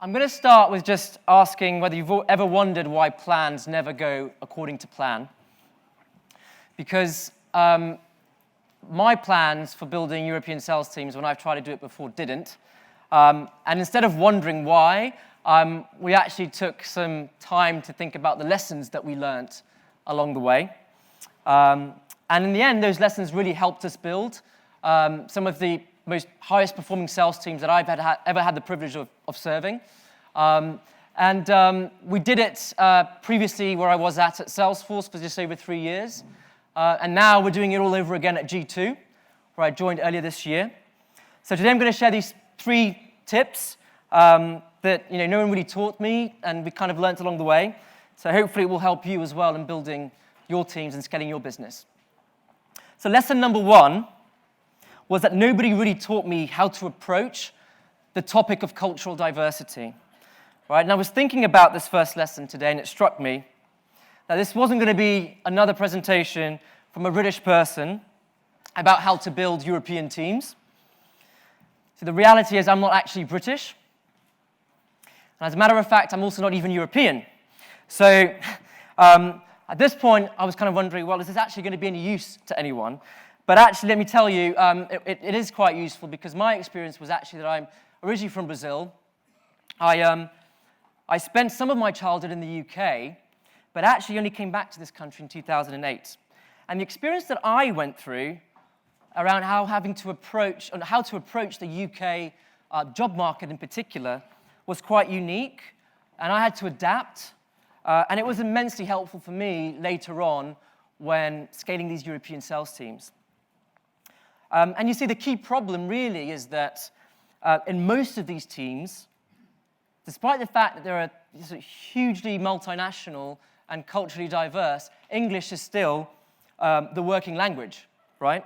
I'm going to start with just asking whether you've ever wondered why plans never go according to plan. Because my plans for building European sales teams, when I've tried to do it before, didn't. And instead of wondering why, we actually took some time to think about the lessons that we learnt along the way. And in the end, those lessons really helped us build some of the most highest performing sales teams that I've ever had the privilege of serving. We did it previously where I was at Salesforce for just over 3 years. And now we're doing it all over again at G2, where I joined earlier this year. So today I'm going to share these 3 tips that no one really taught me, and we kind of learnt along the way. So hopefully it will help you as well in building your teams and scaling your business. So lesson number 1 was that nobody really taught me how to approach the topic of cultural diversity. Right? And I was thinking about this first lesson today, and it struck me that this wasn't going to be another presentation from a British person about how to build European teams. So the reality is I'm not actually British. And as a matter of fact, I'm also not even European. So at this point, I was kind of wondering, well, is this actually going to be any use to anyone? But actually, let me tell you, it is quite useful, because my experience was actually that I'm originally from Brazil. I spent some of my childhood in the UK, but actually only came back to this country in 2008. And the experience that I went through around how to approach the UK job market in particular was quite unique, and I had to adapt. And it was immensely helpful for me later on when scaling these European sales teams. And you see, the key problem really is that in most of these teams, despite the fact that they're hugely multinational and culturally diverse, English is still the working language, right?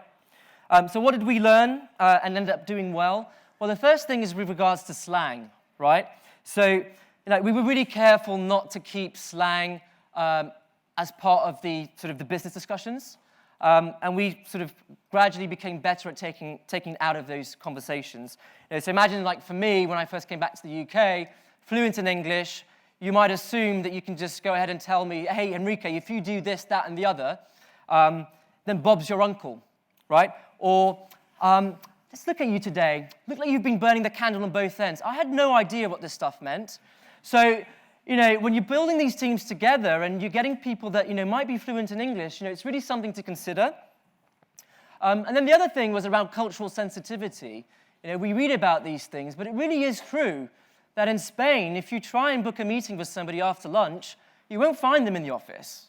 So what did we learn and ended up doing well? Well, the first thing is with regards to slang, right? So we were really careful not to keep slang as part of the business discussions. And we sort of gradually became better at taking out of those conversations. So imagine, like for me, when I first came back to the UK, fluent in English, you might assume that you can just go ahead and tell me, hey, Henrique, if you do this, that, and the other, then Bob's your uncle, right? Or, let's look at you today. Look like you've been burning the candle on both ends. I had no idea what this stuff meant. So, when you're building these teams together and you're getting people that, might be fluent in English, it's really something to consider. And then the other thing was around cultural sensitivity. We read about these things, but it really is true that in Spain, if you try and book a meeting with somebody after lunch, you won't find them in the office,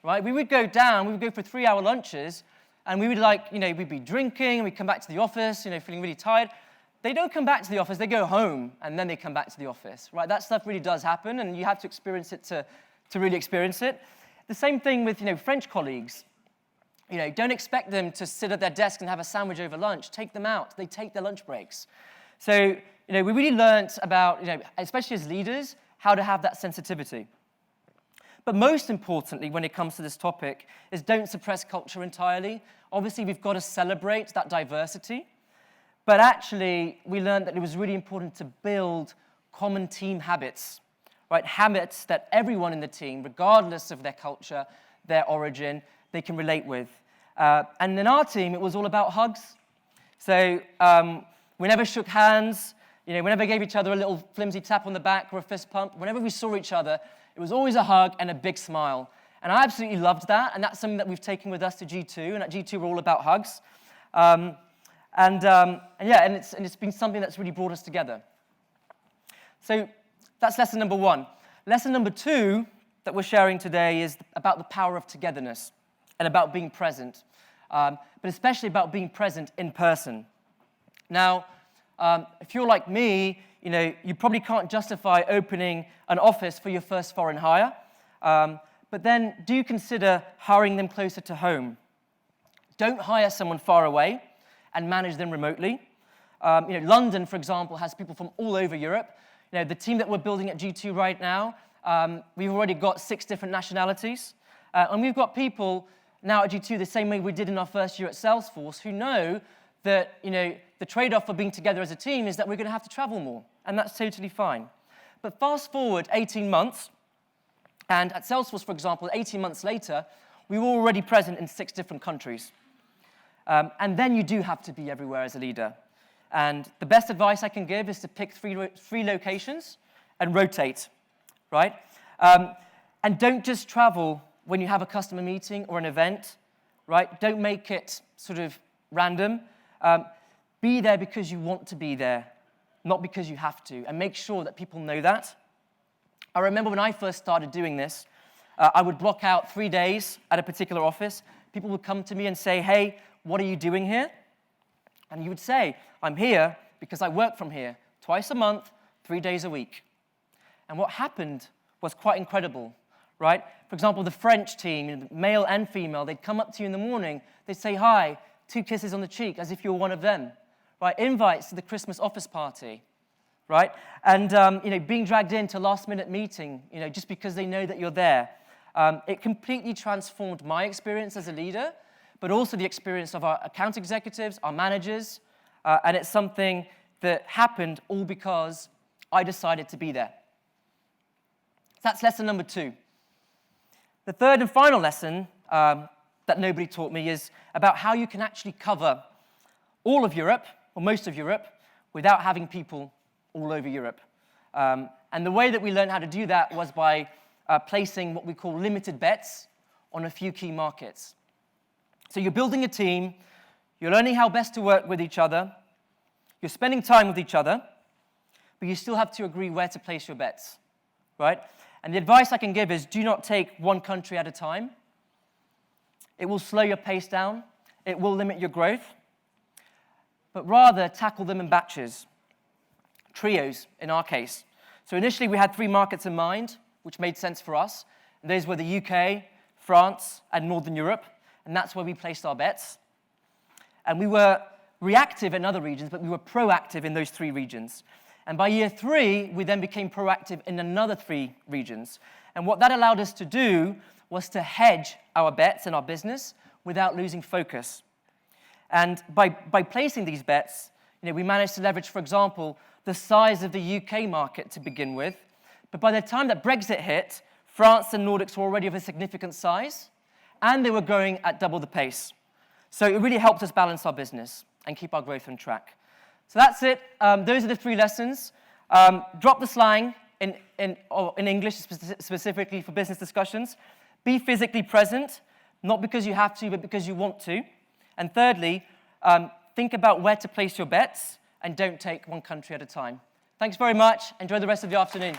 right? We would go for 3-hour lunches, and we would we'd be drinking, and we'd come back to the office, feeling really tired. They don't come back to the office, they go home, and then they come back to the office, right? That stuff really does happen, and you have to experience it to really experience it. The same thing with, French colleagues. Don't expect them to sit at their desk and have a sandwich over lunch. Take them out. They take their lunch breaks. So, we really learnt about, especially as leaders, how to have that sensitivity. But most importantly, when it comes to this topic, is don't suppress culture entirely. Obviously, we've got to celebrate that diversity. But actually, we learned that it was really important to build common team habits, right? Habits that everyone in the team, regardless of their culture, their origin, they can relate with. And in our team, it was all about hugs. So we never shook hands. We never gave each other a little flimsy tap on the back or a fist pump. Whenever we saw each other, it was always a hug and a big smile. And I absolutely loved that, and that's something that we've taken with us to G2. And at G2, we're all about hugs. It's been something that's really brought us together. So that's lesson number 1. Lesson number 2 that we're sharing today is about the power of togetherness and about being present, but especially about being present in person. Now, if you're like me, you probably can't justify opening an office for your first foreign hire, but then do consider hiring them closer to home. Don't hire someone far away and manage them remotely. London, for example, has people from all over Europe. The team that we're building at G2 right now, we've already got 6 different nationalities. And we've got people now at G2 the same way we did in our first year at Salesforce who know that, the trade-off for being together as a team is that we're going to have to travel more. And that's totally fine. But fast forward 18 months, and at Salesforce, for example, 18 months later, we were already present in 6 different countries. And then you do have to be everywhere as a leader. And the best advice I can give is to pick three locations and rotate, right? And don't just travel when you have a customer meeting or an event, right? Don't make it sort of random. Be there because you want to be there, not because you have to, and make sure that people know that. I remember when I first started doing this, I would block out 3 days at a particular office. People would come to me and say, hey, what are you doing here? And you would say, I'm here because I work from here twice a month, 3 days a week. And what happened was quite incredible, right? For example, the French team, male and female, they'd come up to you in the morning, they'd say hi, 2 kisses on the cheek, as if you were one of them, right? Invites to the Christmas office party, right? And being dragged into last-minute meeting, just because they know that you're there. It completely transformed my experience as a leader, but also the experience of our account executives, our managers, and it's something that happened all because I decided to be there. That's lesson number 2. The third and final lesson that nobody taught me is about how you can actually cover all of Europe, or most of Europe, without having people all over Europe. And the way that we learned how to do that was by placing what we call limited bets on a few key markets. So you're building a team, you're learning how best to work with each other, you're spending time with each other, but you still have to agree where to place your bets, right? And the advice I can give is do not take one country at a time. It will slow your pace down, it will limit your growth, but rather tackle them in batches, trios in our case. So initially we had 3 markets in mind, which made sense for us. And those were the UK, France, and Northern Europe. And that's where we placed our bets. And we were reactive in other regions, but we were proactive in those 3 regions. And by year 3, we then became proactive in another 3 regions. And what that allowed us to do was to hedge our bets in our business without losing focus. And by placing these bets, we managed to leverage, for example, the size of the UK market to begin with. But by the time that Brexit hit, France and Nordics were already of a significant size, and they were growing at double the pace. So it really helped us balance our business and keep our growth on track. So that's it. Those are the 3 lessons. Drop the slang in English, specifically for business discussions. Be physically present, not because you have to, but because you want to. And thirdly, think about where to place your bets, and don't take one country at a time. Thanks very much. Enjoy the rest of the afternoon.